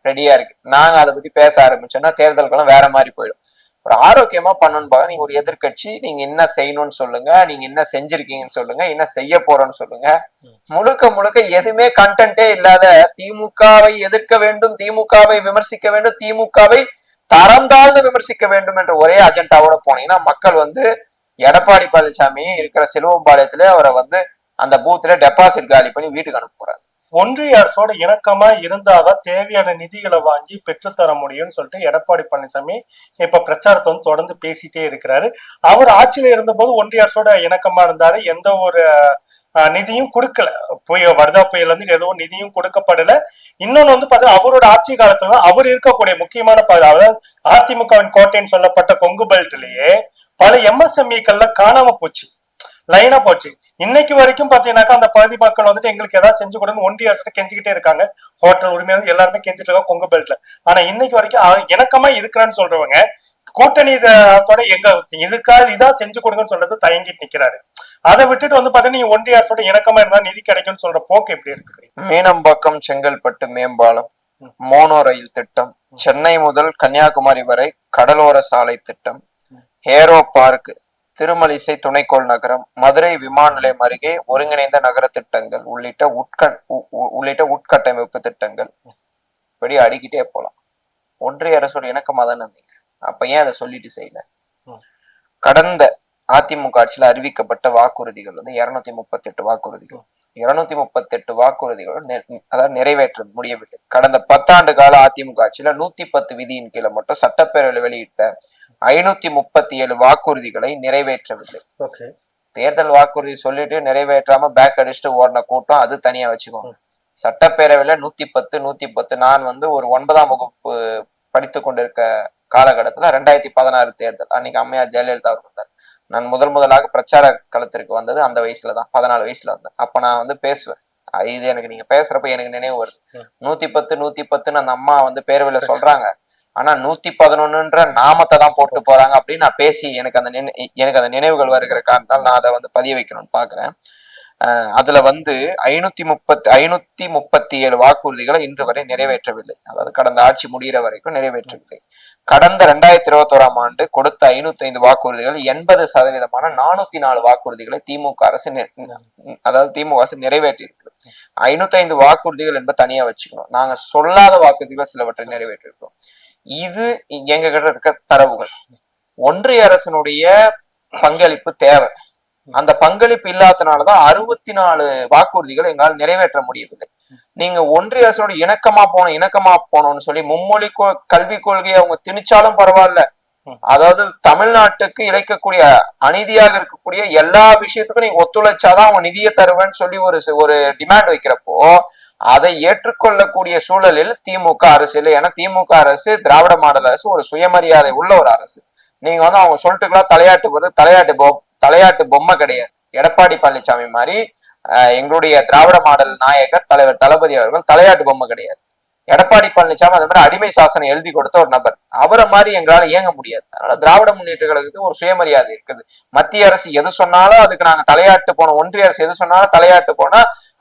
ரெடியா இருக்கு. நாங்க அதை பத்தி பேச ஆரம்பிச்சோம்னா தேர்தல்களும் வேற மாதிரி போயிடும். ஒரு ஆரோக்கியமா பண்ணணும்னு பாக்க நீங்க ஒரு எதிர்கட்சி, நீங்க என்ன செய்யணும்னு சொல்லுங்க, நீங்க என்ன செஞ்சிருக்கீங்கன்னு சொல்லுங்க, என்ன செய்ய போறோம்னு சொல்லுங்க. முழுக்க எதுவுமே கண்டென்ட்டே இல்லாத திமுகவை எதிர்க்க வேண்டும், திமுகவை விமர்சிக்க வேண்டும், திமுகவை தரம் தாழ்ந்து விமர்சிக்க வேண்டும் என்ற ஒரே அஜெண்டாவோட போனீங்கன்னா மக்கள் வந்து எடப்பாடி பழனிசாமி இருக்கிற சிலுவம்பாளையத்துல அவரை வந்து அந்த பூத்துல டெபாசிட் காலி பண்ணி வீட்டுக்கு அனுப்ப போறாங்க. ஒன்றிய அரசோட இணக்கமா இருந்தாதான் தேவையான நிதிகளை வாங்கி பெற்றுத்தர முடியும்னு சொல்லிட்டு எடப்பாடி பழனிசாமி இப்ப பிரச்சாரத்தை வந்து தொடர்ந்து பேசிட்டே இருக்கிறாரு. அவர் ஆட்சியில இருந்த போது ஒன்றிய அரசோட இணக்கமா இருந்தாரு, எந்த ஒரு நிதியும் கொடுக்கல. வர்தா புயல் வந்து எதுவும் நிதியும் கொடுக்கப்படல. இன்னொன்னு வந்து பாத்தீங்கன்னா அவரோட ஆட்சி காலத்துல அவர் இருக்கக்கூடிய முக்கியமான அதாவது அதிமுகவின் கோட்டைன்னு சொல்லப்பட்ட கொங்கு பெல்ட்லயே பல எம்எஸ்எம்இக்கள்ல காணாம போச்சு, லைனா போச்சு. இன்னைக்கு வரைக்கும் பாத்தீங்கன்னாக்கா அந்த பகுதி மக்கள் வந்துட்டு எங்களுக்கு ஏதாவது செஞ்சு கொடுன்னு ஒன்றிய அரசு கெஞ்சிக்கிட்டே இருக்காங்க. ஹோட்டல் உரிமையாளர் எல்லாருமே கெஞ்சிட்டு இருக்காங்க கொங்கு பெல்ட்ல. ஆனா இன்னைக்கு வரைக்கும் இணக்கமா இருக்கிறான்னு சொல்றவங்க கூட்டணி எங்க இதான் செஞ்சு கொடுங்கன்னு சொல்றது தயங்கிட்டு நிக்கிறாரு. அதை விட்டுட்டு வந்து பாத்தீங்கன்னா நீங்க ஒன்றிய அரசோட இணக்கமா இருந்தா நிதி கிடைக்கும்னு சொல்ற போக்கு எப்படி எடுத்துக்கிறீங்க? மீனம்பாக்கம் செங்கல்பட்டு மேம்பாலம், மோனோ ரயில் திட்டம், சென்னை முதல் கன்னியாகுமரி வரை கடலோர சாலை திட்டம், ஏரோ பார்க், திருமலிசை துணைக்கோள் நகரம், மதுரை விமான நிலையம் அருகே ஒருங்கிணைந்த நகர திட்டங்கள் உள்ளிட்ட உட்கட்டமைப்பு திட்டங்கள், இப்படி அடிக்கிட்டே போலாம். ஒன்றிய அரசோட இணக்கமா தானே இருந்தீங்க, அப்ப ஏன் அதை சொல்லிட்டு செய்யல? கடந்த அதிமுக ஆட்சியில அறிவிக்கப்பட்ட வாக்குறுதிகள் வந்து 238 வாக்குறுதிகள். 238 வாக்குறுதிகள் அதாவது நிறைவேற்ற முடியவில்லை. கடந்த 10 ஆண்டு கால அதிமுக ஆட்சியில 110 விதியின் கீழே மட்டும் சட்டப்பேரவையில் வெளியிட்ட 537 வாக்குறுதிகளை நிறைவேற்றவில்லை. தேர்தல் வாக்குறுதி சொல்லிட்டு நிறைவேற்றாம பேக் அடிச்சுட்டு ஓடின கூட்டம் அது தனியா வச்சுக்கோங்க. சட்டப்பேரவையில 110 நான் வந்து ஒரு 9ஆம் வகுப்பு படித்து கொண்டிருக்க காலகட்டத்துல 2016 தேர்தல், அன்னைக்கு அம்மையார் ஜெயலலிதா அவர் வந்தார். நான் முதலாக பிரச்சார களத்திற்கு வந்தது அந்த வயசுலதான், 14 வயசுல வந்தேன். அப்ப நான் வந்து பேசுவேன். இது எனக்கு நீங்க பேசுறப்ப எனக்கு நினைவு வருது. 110 அந்த அம்மா வந்து பேரவையில சொல்றாங்க. ஆனா 111ன்ற நாமத்தை தான் போட்டு போறாங்க அப்படின்னு நான் பேசி எனக்கு அந்த நினைவுகள் வருகிற காரணத்தால் நான் அதை வந்து பதிய வைக்கணும்னு பாக்குறேன். அதுல வந்து 537 வாக்குறுதிகளை இன்று வரை நிறைவேற்றவில்லை. அதாவது கடந்த ஆட்சி முடிகிற வரைக்கும் நிறைவேற்றவில்லை. கடந்த 2021ஆம் ஆண்டு கொடுத்த 505 வாக்குறுதிகள் 80% 404 வாக்குறுதிகளை திமுக அரசு நிறைவேற்றி இருக்கு. 505 வாக்குறுதிகள் என்பது தனியா வச்சுக்கணும். நாங்க சொல்லாத வாக்குறுதிகள் சிலவற்றை நிறைவேற்றிருக்கோம். இது எங்க கிட்ட இருக்க தரவுகள். ஒன்றிய அரசினுடைய பங்களிப்பு தேவை. அந்த பங்களிப்பு இல்லாதனாலதான் 64 வாக்குறுதிகள் எங்களால் நிறைவேற்ற முடியவில்லை. நீங்க ஒன்றிய அரசோட இணக்கமா போனோம்னு சொல்லி மும்மொழி கல்விக் கொள்கையை அவங்க திணிச்சாலும் பரவாயில்ல. அதாவது தமிழ்நாட்டுக்கு இழைக்கக்கூடிய அநீதியாக இருக்கக்கூடிய எல்லா விஷயத்துக்கும் நீங்க ஒத்துழைச்சாதான் அவங்க நிதியை தருவேன்னு சொல்லி ஒரு டிமாண்ட் வைக்கிறப்போ அதை ஏற்றுக்கொள்ளக்கூடிய சூழலில் திமுக அரசு இல்லை. ஏன்னா திமுக அரசு திராவிட மாடல் அரசு ஒரு சுயமரியாதை உள்ள ஒரு அரசு. நீங்க வந்து அவங்க சொல்லிட்டுக்கலாம் தலையாட்டு பொம்மை கிடையாது. எடப்பாடி பழனிசாமி மாதிரி எங்களுடைய திராவிட மாடல் நாயகர் தலைவர் தளபதி அவர்கள் தலையாட்டு பொம்மை கிடையாது. எடப்பாடி பழனிசாமி அந்த மாதிரி அடிமை சாசனம் எழுதி கொடுத்த ஒரு நபர். அவரை மாதிரி எங்களால இயங்க முடியாது. அதனால திராவிட முன்னேற்ற கழகத்துக்கு ஒரு சுயமரியாதை இருக்குது. மத்திய அரசு எது சொன்னாலும் அதுக்கு நாங்க தலையாட்டு போனோம். ஒன்றிய அரசு எது சொன்னாலும் தலையாட்டு போனா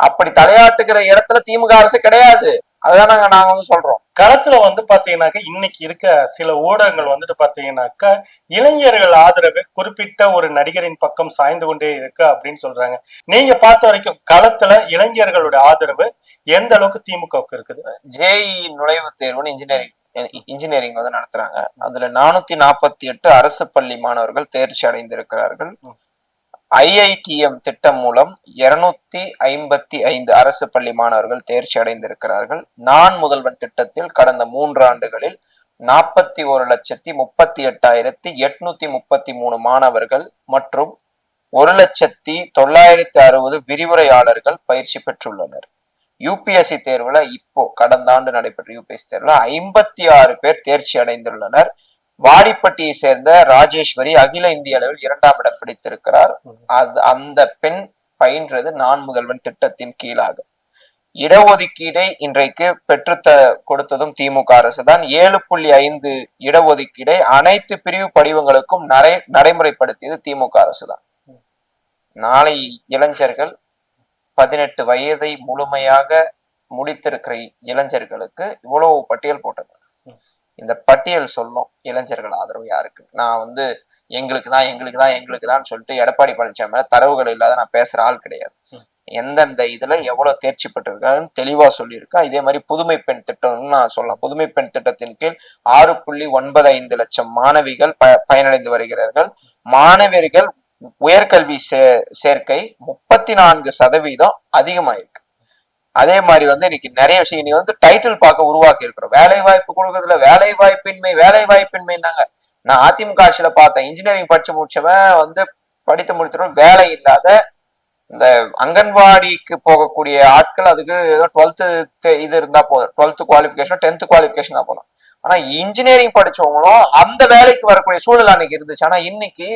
அப்படி தலையாட்டுகிற இடத்துல திமுக அரசு கிடையாது. அதுதான் நாங்க வந்து சொல்றோம். களத்துல வந்து பாத்தீங்கன்னாக்க இன்னைக்கு இருக்க சில ஊடகங்கள் வந்துட்டு பாத்தீங்கன்னாக்கா இளைஞர்கள் ஆதரவு குறிப்பிட்ட ஒரு நடிகரின் பக்கம் சாய்ந்து கொண்டே இருக்கு அப்படின்னு சொல்றாங்க. நீங்க பார்த்த வரைக்கும் களத்துல இளைஞர்களுடைய ஆதரவு எந்த அளவுக்கு திமுகவுக்கு இருக்குது? ஜேஇ நுழைவுத் தேர்வுன்னு இன்ஜினியரிங் வந்து நடத்துறாங்க. அதுல 448 அரசு பள்ளி மாணவர்கள் தேர்ச்சி அடைந்திருக்கிறார்கள். ஐஐடிஎம் திட்டம் மூலம் 255 அரசு பள்ளி மாணவர்கள் தேர்ச்சி அடைந்திருக்கிறார்கள். நான் முதல்வன் திட்டத்தில் கடந்த 3 ஆண்டுகளில் 41,38,833 மாணவர்கள் மற்றும் 1,09,60 விரிவுரையாளர்கள் பயிற்சி பெற்றுள்ளனர். யூபிஎஸ்சி தேர்வுல இப்போ கடந்த ஆண்டு நடைபெற்ற யூபிஎஸ்சி தேர்வுல 56 பேர் தேர்ச்சி அடைந்துள்ளனர். வாடிப்பட்டியை சேர்ந்த ராஜேஸ்வரி அகில இந்திய அளவில் 2ஆம் இடம் பிடித்திருக்கிறார். அந்த பெண் பயின்றது நான் முதல்வன் திட்டத்தின் கீழாக. இடஒதுக்கீடை இன்றைக்கு கொடுத்ததும் திமுக அரசு தான். 7.5 இடஒதுக்கீடை அனைத்து பிரிவு படிவங்களுக்கும் நடைமுறைப்படுத்தியது திமுக அரசு தான். நாளை இளைஞர்கள் 18 வயதை முழுமையாக முடித்திருக்கிற இளைஞர்களுக்கு இவ்வளவு பட்டியல் போட்டது. இந்த பட்டியல் சொல்லும் இளைஞர்கள் ஆதரவு யாருக்கு. நான் வந்து எங்களுக்கு தான் சொல்லிட்டு எடப்பாடி பழனிசாமி மேல தரவுகள் இல்லாத நான் பேசுற ஆள் கிடையாது. எந்தெந்த இதுல எவ்வளவு தேர்ச்சி பெற்றிருக்காருன்னு தெளிவா சொல்லியிருக்கா. இதே மாதிரி புதுமை பெண் திட்டம்னு நான் சொல்லலாம். புதுமை பெண் திட்டத்தின் கீழ் 6.95 லட்சம் மாணவிகள் பயனடைந்து வருகிறார்கள். மாணவர்கள் உயர்கல்வி சேர்க்கை 34% அதிகமாயிருக்கு. அதே மாதிரி வந்து இன்னைக்கு நிறைய விஷயம் நீ வந்து டைட்டில் பார்க்க உருவாக்கி இருக்கிறோம். வேலை வாய்ப்பு கொடுக்கறதுல வேலை வாய்ப்பின்மைன்னாங்க. நான் அதிமுக ஆட்சியில பார்த்தேன். இன்ஜினியரிங் படிச்சு முடிச்சவன் வந்து படித்து முடித்தவன் வேலை இல்லாத இந்த அங்கன்வாடிக்கு போகக்கூடிய ஆட்கள் அதுக்கு ஏதோ 12th இது இருந்தா போதும். 12th குவாலிபிகேஷன் 10th குவாலிபிகேஷன் தான் போதும். ஆனா இன்ஜினியரிங் படிச்சவங்களும் அந்த வேலைக்கு வரக்கூடிய சூழல் அன்னைக்கு இருந்துச்சு. ஆனா இன்னைக்கு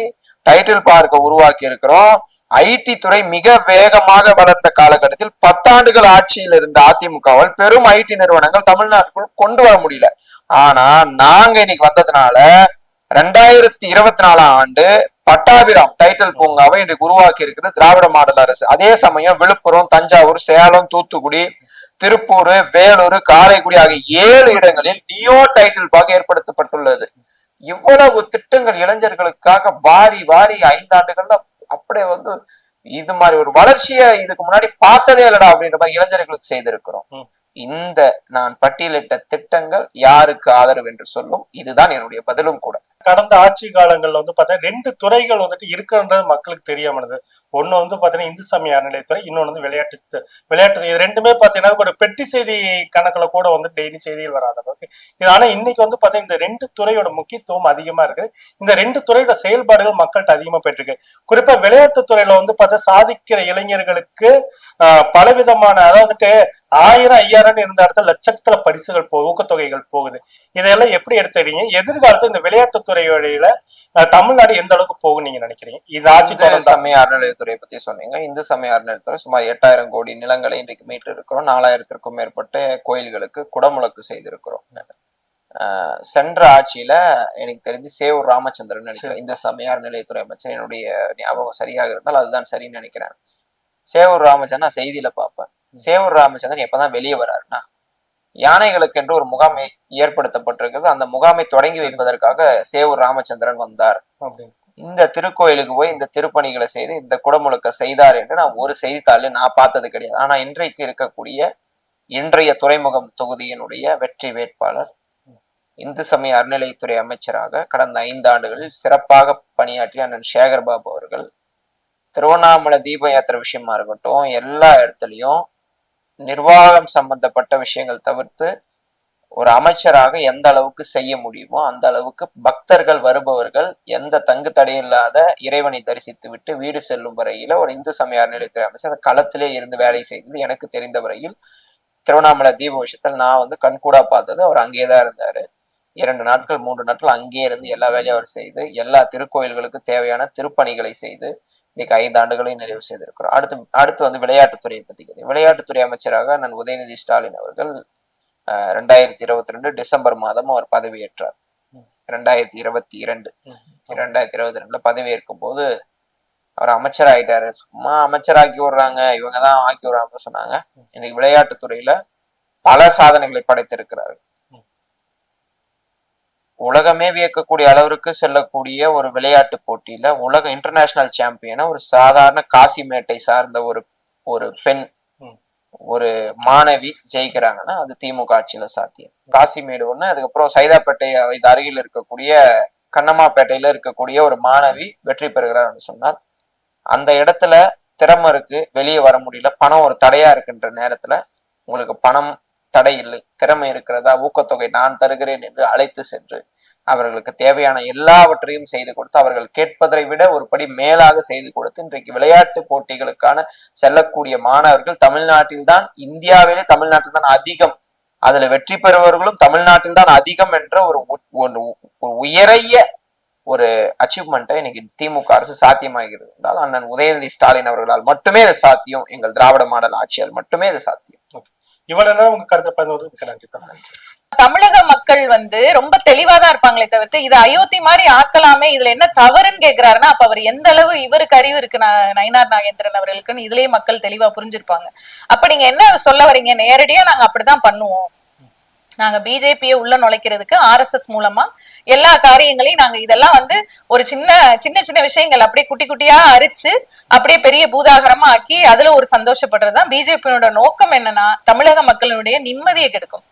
டைட்டில் பார்க்க உருவாக்கி இருக்கிறோம். ஐடி துறை மிக வேகமாக வளர்ந்த காலகட்டத்தில் 10 ஆண்டுகள் ஆட்சியில் இருந்த அதிமுகவால் பெரும் ஐடி நிறுவனங்கள் தமிழ்நாட்டுக்குள் கொண்டு வர முடியல. ஆனா நாங்க இன்னைக்கு வந்ததுனால 2024ஆம் ஆண்டு பட்டாபிராம் டைட்டில் பூங்காவை இன்றைக்கு உருவாக்கி இருக்குது திராவிட மாடல் அரசு. அதே சமயம் விழுப்புரம், தஞ்சாவூர், சேலம், தூத்துக்குடி, திருப்பூர், வேலூர், காரைக்குடி ஆகிய 7 இடங்களில் நியோ டைட்டில் பார்க்க ஏற்படுத்தப்பட்டுள்ளது. இவ்வளவு திட்டங்கள் இளைஞர்களுக்காக வாரி 5 ஆண்டுகள்ல அப்படியே வந்து இது மாதிரி ஒரு வளர்ச்சியை இதுக்கு முன்னாடி பார்த்ததே இல்லடா அப்படின்ற மாதிரி இளைஞர்களுக்கு செய்திருக்கிறோம். இந்த நான் பட்டியலிட்ட திட்டங்கள் யாருக்கு ஆதரவு என்று சொல்லும். இதுதான் என்னுடைய பதிலும் கூட. கடந்த ஆட்சி காலங்கள்ல வந்து பாத்தீங்கன்னா 2 துறைகள் வந்துட்டு இருக்குன்றது மக்களுக்கு தெரியாமனது. ஒண்ணு வந்து பாத்தீங்கன்னா இந்து சமய அறநிலையத்துறை, இன்னொன்னு வந்து விளையாட்டு. இது ரெண்டுமே பாத்தீங்கன்னா ஒரு பெட்டி செய்தி கணக்குல கூட வந்து டெய்லி செய்திகள் வராத அளவுக்கு. ஆனா இன்னைக்கு வந்து பாத்தீங்கன்னா இந்த 2 துறையோட முக்கியத்துவம் அதிகமா இருக்கு. இந்த 2 துறையோட செயல்பாடுகள் மக்கள்கிட்ட அதிகமா போயிட்டு குறிப்பா விளையாட்டு துறையில வந்து பார்த்தா சாதிக்கிற இளைஞர்களுக்கு பலவிதமான அதாவது 1000 5000 இருந்த இடத்துல லட்சத்துல பரிசுகள் ஊக்கத்தொகைகள் போகுது. இதெல்லாம் எப்படி எடுத்துறீங்க? எதிர்காலத்துல இந்த விளையாட்டு துறையில தமிழ்நாடு எந்த அளவுக்கு போகும் நீங்க நினைக்கிறீங்க? இது ஆட்சி சமய அறநிலையத்துறை பத்தி சொன்னீங்க. இந்து சமய அறநிலையத்துறை சுமார் 8000 கோடி நிலங்களை இன்றைக்கு மீட்டு இருக்கிறோம். 4000த்திற்கும் மேற்பட்ட கோயில்களுக்கு குடமுழக்கு செய்திருக்கிறோம். சென்ற ஆட்சியில எனக்கு தெரிஞ்சு சேவூர் ராமச்சந்திரன் நினைக்கிறேன் இந்த சமய அறநிலையத்துறை அமைச்சர், என்னுடைய ஞாபகம் சரியாக இருந்தால் அதுதான் சரின்னு நினைக்கிறேன். சேவூர் ராமச்சந்திரன் நான் செய்தியில பார்ப்பேன். சேவூர் ராமச்சந்திரன் எப்பதான் வெளியே வர்றாருன்னா, யானைகளுக்கு என்று ஒரு முகாம் ஏற்படுத்தப்பட்டிருக்கிறது, அந்த முகாமை தொடங்கி வைப்பதற்காக சேவூர் ராமச்சந்திரன் வந்தார், இந்த திருக்கோயிலுக்கு போய் இந்த திருப்பணிகளை செய்து இந்த குடமுழுக்க செய்தார் என்று நான் ஒரு செய்தித்தாளில் நான் பார்த்தது கிடையாது. ஆனா இன்றைக்கு இருக்கக்கூடிய இன்றைய துறைமுகம் தொகுதியினுடைய வெற்றி வேட்பாளர் இந்து சமய அறநிலையத்துறை அமைச்சராக கடந்த 5 ஆண்டுகளில் சிறப்பாக பணியாற்றிய அண்ணன் சேகர் பாபு அவர்கள் திருவண்ணாமலை தீப யாத்திரை விஷயமா இருக்கட்டும், எல்லா இடத்துலையும் நிர்வாகம் சம்பந்தப்பட்ட விஷயங்கள் தவிர்த்து ஒரு அமைச்சராக எந்த அளவுக்கு செய்ய முடியுமோ அந்த அளவுக்கு பக்தர்கள் வருபவர்கள் எந்த தங்கு தடையில்லாத இறைவனை தரிசித்து விட்டு வீடு செல்லும் வரையில ஒரு இந்து சமய அறநிலையத்துறை அமைச்சர் அந்த களத்திலே இருந்து வேலை செய்தது எனக்கு தெரிந்த வரையில். திருவண்ணாமலை தீப விஷயத்தில் நான் கண்கூடா பார்த்தது, அவர் அங்கேதான் இருந்தாரு. 2 நாட்கள் 3 நாட்கள் அங்கே இருந்து எல்லா வேலையும் அவர் செய்து எல்லா திருக்கோயில்களுக்கு தேவையான திருப்பணிகளை செய்து இன்னைக்கு 5 ஆண்டுகளை நிறைவு செய்திருக்கிறோம். அடுத்து விளையாட்டுத்துறையை பத்தி, விளையாட்டுத்துறை அமைச்சராக நான் உதயநிதி ஸ்டாலின் அவர்கள் 2022 டிசம்பர் மாதம் அவர் பதவியேற்றார். 2022 பதவியேற்கும் போது அவர் அமைச்சர் ஆயிட்டாரு. சும்மா அமைச்சராக்கி விடுறாங்க, இவங்கதான் ஆக்கி விடுறாங்கன்னு சொன்னாங்க. இன்னைக்கு விளையாட்டுத்துறையில பல சாதனைகளை படைத்திருக்கிறாரு. உலகமே வியக்கக்கூடிய அளவிற்கு செல்லக்கூடிய ஒரு விளையாட்டு போட்டியில உலக இன்டர்நேஷனல் சாம்பியனை ஒரு சாதாரண காசிமேட்டை சார்ந்த ஒரு பெண், ஒரு மாணவி ஜெயிக்கிறாங்கன்னா அது திமுக ஆட்சியில சாத்தியம். காசிமேடு ஒண்ணு, அதுக்கப்புறம் சைதாப்பேட்டை இது அருகில் இருக்கக்கூடிய கண்ணம்மாப்பேட்டையில இருக்கக்கூடிய ஒரு மாணவி வெற்றி பெறுகிறார் சொன்னால் அந்த இடத்துல திறமை இருக்கு, வெளியே வர முடியல, பணம் ஒரு தடையா இருக்கின்ற நேரத்துல உங்களுக்கு பணம் தடை இல்லை, திறமை இருக்கிறதா, ஊக்கத்தொகை நான் தருகிறேன் என்று அழைத்து சென்று அவர்களுக்கு தேவையான எல்லாவற்றையும் செய்து கொடுத்து அவர்கள் கேட்பதை விட ஒரு படி மேலாக செய்து கொடுத்து இன்றைக்கு விளையாட்டு போட்டிகளுக்கான செல்லக்கூடிய மாணவர்கள் தமிழ்நாட்டில் தான், இந்தியாவிலே தமிழ்நாட்டில் தான் அதிகம், அதுல வெற்றி பெறுபவர்களும் தமிழ்நாட்டில் தான் அதிகம் என்ற ஒரு உயரிய ஒரு அச்சீவ்மெண்ட்டை இன்னைக்கு திமுக அரசு சாத்தியமாகிறது என்றால் அண்ணன் உதயநிதி ஸ்டாலின் அவர்களால் மட்டுமே இது சாத்தியம். எங்கள் திராவிட மாடல் ஆட்சியால் மட்டுமே இது சாத்தியம். இவ்வளவு நேரம் உங்க கருத்தை பதிவு. தமிழக மக்கள் ரொம்ப தெளிவாதான் இருப்பாங்களே தவிர்த்து இது அயோத்தி மாதிரி ஆக்கலாமே, இதுல என்ன தவறுன்னு கேக்குறாருன்னா அப்ப அவர் எந்த அளவு இவருக்கு அறிவு இருக்கு நயினார் நாகேந்திரன் அவர்களுக்குன்னு இதுலயே மக்கள் தெளிவா புரிஞ்சிருப்பாங்க. அப்ப நீங்க என்ன சொல்ல வரீங்க? நேரடியா நாங்க அப்படிதான் பண்ணுவோம், நாங்க பிஜேபியை உள்ள நுழைக்கிறதுக்கு RSS மூலமா எல்லா காரியங்களையும் நாங்க இதெல்லாம் ஒரு சின்ன சின்ன விஷயங்கள் அப்படியே குட்டி குட்டியா அரிச்சு அப்படியே பெரிய பூதாகரமா ஆக்கி அதுல ஒரு சந்தோஷப்படுறதுதான் பிஜேபியோட நோக்கம். என்னன்னா தமிழக மக்களுடைய நிம்மதியை கெடுக்கும்.